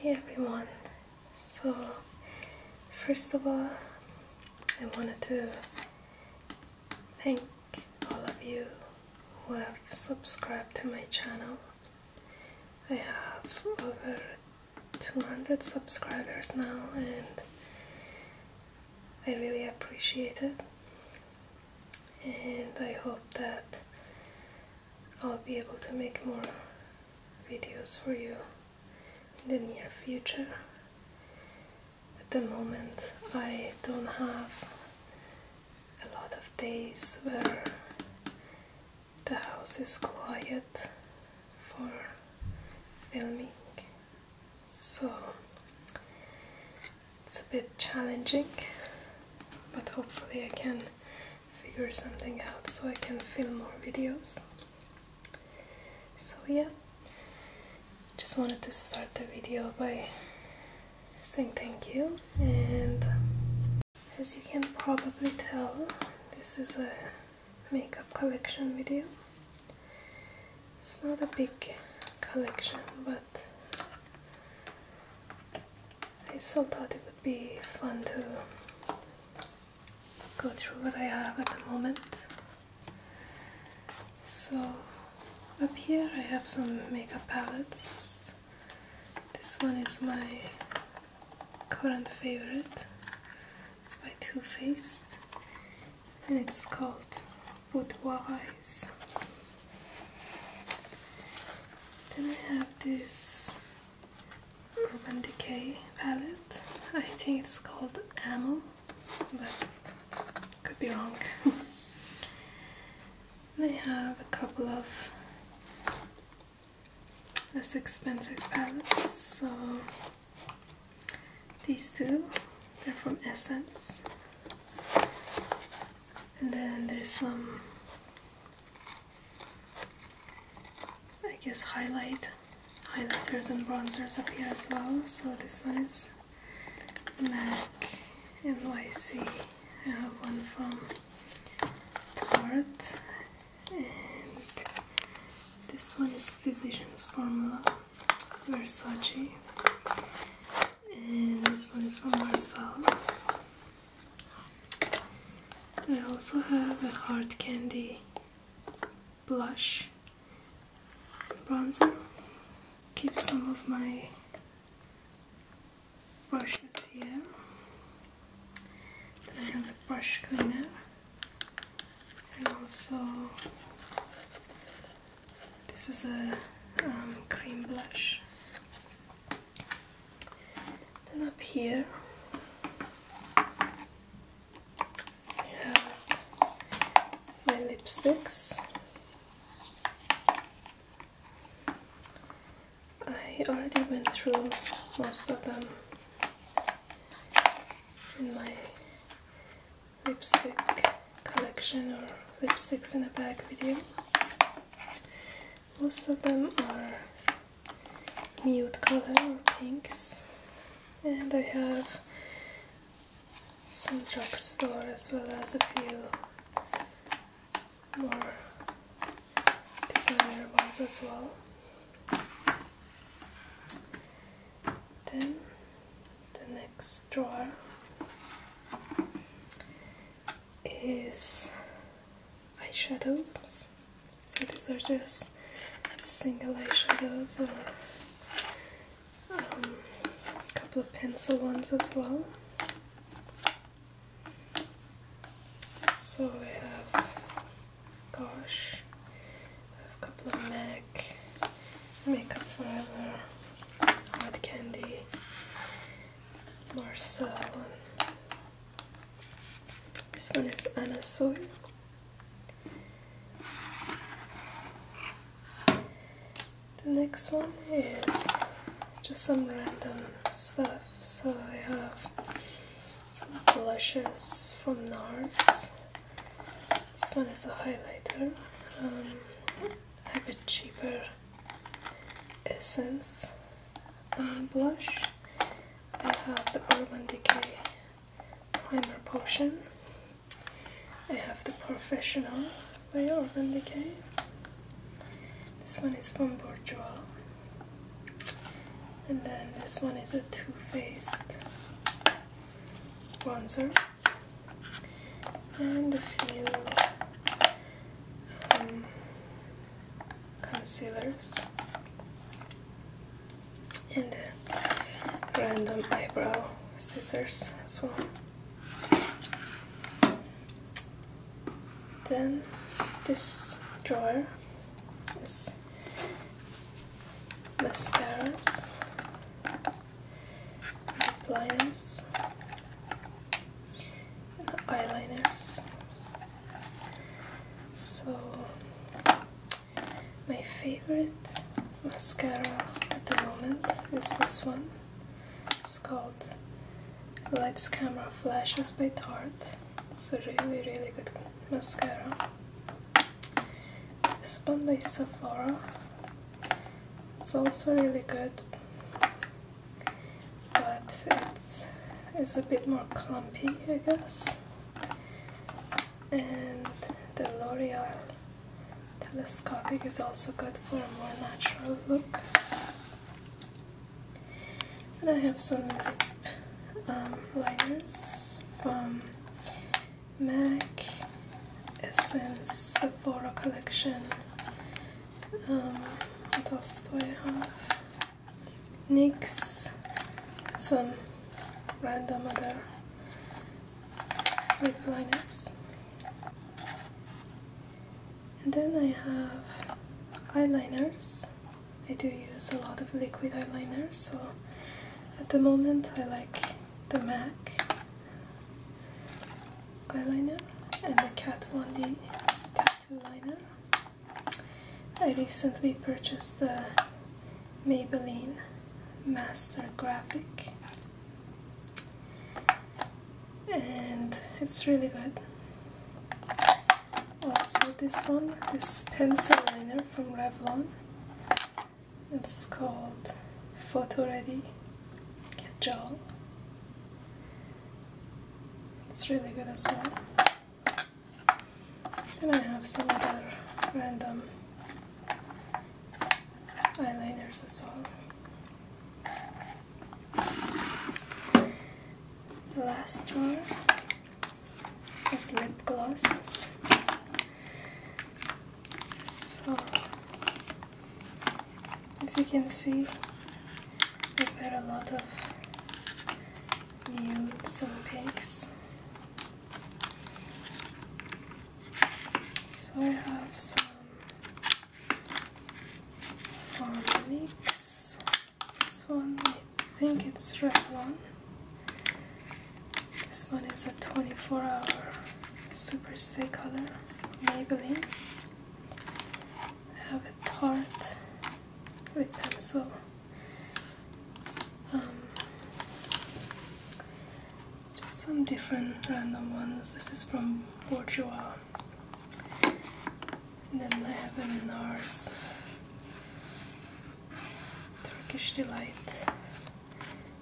Hey everyone, so first of all I wanted to thank all of you who have subscribed to my channel. I have over 200 subscribers now and I really appreciate it, and I hope that I'll be able to make more videos for you in the near future. At the moment I don't have a lot of days where the house is quiet for filming, so it's a bit challenging, but hopefully I can figure something out so I can film more videos. So yeah, just wanted to start the video by saying thank you, and as you can probably tell, this is a makeup collection video. It's not a big collection, but I still thought it would be fun to go through what I have at the moment. So up here I have some makeup palettes. This one is my current favorite. It's by Too Faced and it's called Boudoir. Then I have this Urban Decay palette. I think it's called Amel, but could be wrong. And I have a couple of less expensive palettes. So these two, they're from Essence. And then there's some, I guess, highlighters and bronzers up here as well. So this one is MAC NYC. I have one from Tarte, and this one is Physicians Formula, Versace, and this one is from Marcel. I also have a Hard Candy blush bronzer. Keep some of my brushes here. Then I have a brush cleaner, and also this is a cream blush. Then up here I have my lipsticks. I already went through most of them in my lipstick collection or lipsticks in a bag video. Most of them are nude color or pinks, and I have some drugstore as well as a few more designer ones as well. Then the next drawer is eyeshadows. So these are just single eyeshadows or a couple of pencil ones as well. So I have, gosh, I have a couple of MAC, Makeup Forever, Hard Candy, Marcel, and this one is Anna Soy. The next one is just some random stuff. So I have some blushes from NARS. This one is a highlighter. I have a cheaper Essence blush. I have the Urban Decay Primer Potion. I have the Professional by Urban Decay. This one is from Bourjois. And then this one is a Too Faced bronzer. And a few concealers. And random eyebrow scissors as well. Then this drawer is mascaras, lip liners, and eyeliners. So my favorite mascara at the moment is this one. It's called Lights Camera Flashes by Tarte. It's a really good mascara. This one by Sephora. It's also really good, but it is a bit more clumpy, I guess. And the L'Oreal Telescopic is also good for a more natural look. And I have some lip liners from MAC, Essence, Sephora collection. What else do I have? NYX, some random other lip liners. And then I have eyeliners. I do use a lot of liquid eyeliners, so at the moment I like the MAC eyeliner and the Kat Von D tattoo liner. I recently purchased the Maybelline Master Graphic and it's really good. Also this pencil liner from Revlon. It's called Photo Ready Gel. It's really good as well. And I have some other random eyeliners as well. The last drawer is lip glosses. So, as you can see, I've got a lot of nudes and pinks. So I have some from NYX. This one, I think it's Revlon. This one is a 24-hour Super Stay Color, Maybelline. I have a Tarte lip pencil. Just some different random ones. This is from Bourjois. And then I have a NARS Turkish Delight.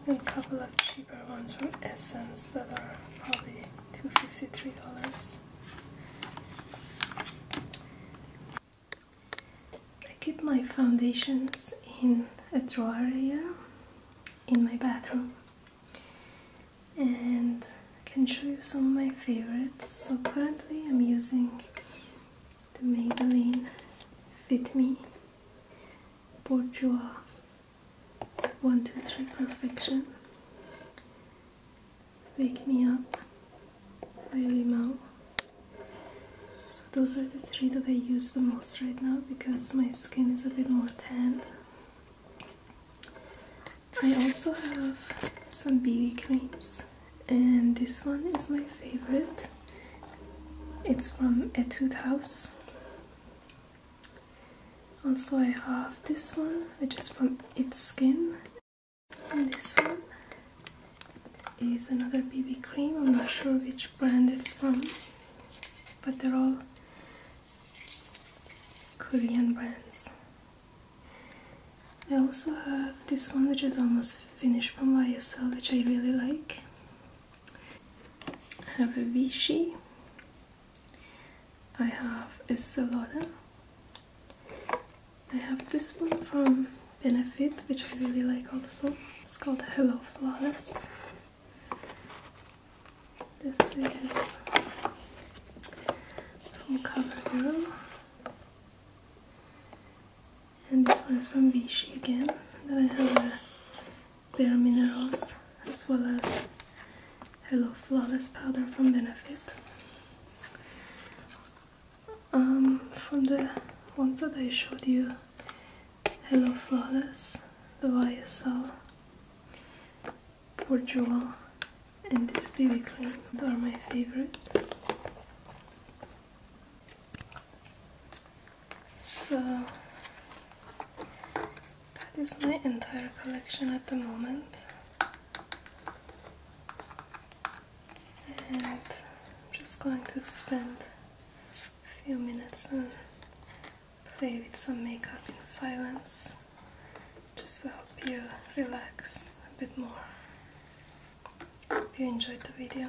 And a couple of cheaper ones from Essence that are probably $253. I keep my foundations in a drawer here in my bathroom, and I can show you some of my favorites. So currently I'm using the Maybelline Fit Me Bourjois 123 Perfection Wake Me Up by Rimmel. So those are the three that I use the most right now because my skin is a bit more tanned. I also have some BB creams, and this one is my favorite. It's from Etude House. Also I have this one, which is from It's Skin, and this one is another BB cream. I'm not sure which brand it's from, but they're all Korean brands. I also have this one, which is almost finished from YSL, which I really like. I have a Vichy. I have Estée Lauder. I have this one from Benefit, which I really like also. It's called Hello Flawless. This is from CoverGirl. And this one is from Vichy again. Then I have a Bare Minerals as well as Hello Flawless powder from Benefit. From the ones that I showed you, Hello Flawless, the YSL, Bourjois, and this BB cream are my favorite. So that is my entire collection at the moment, and I'm just going to spend a few minutes and play with some makeup in silence, just to help you relax a bit more. Hope you enjoyed the video.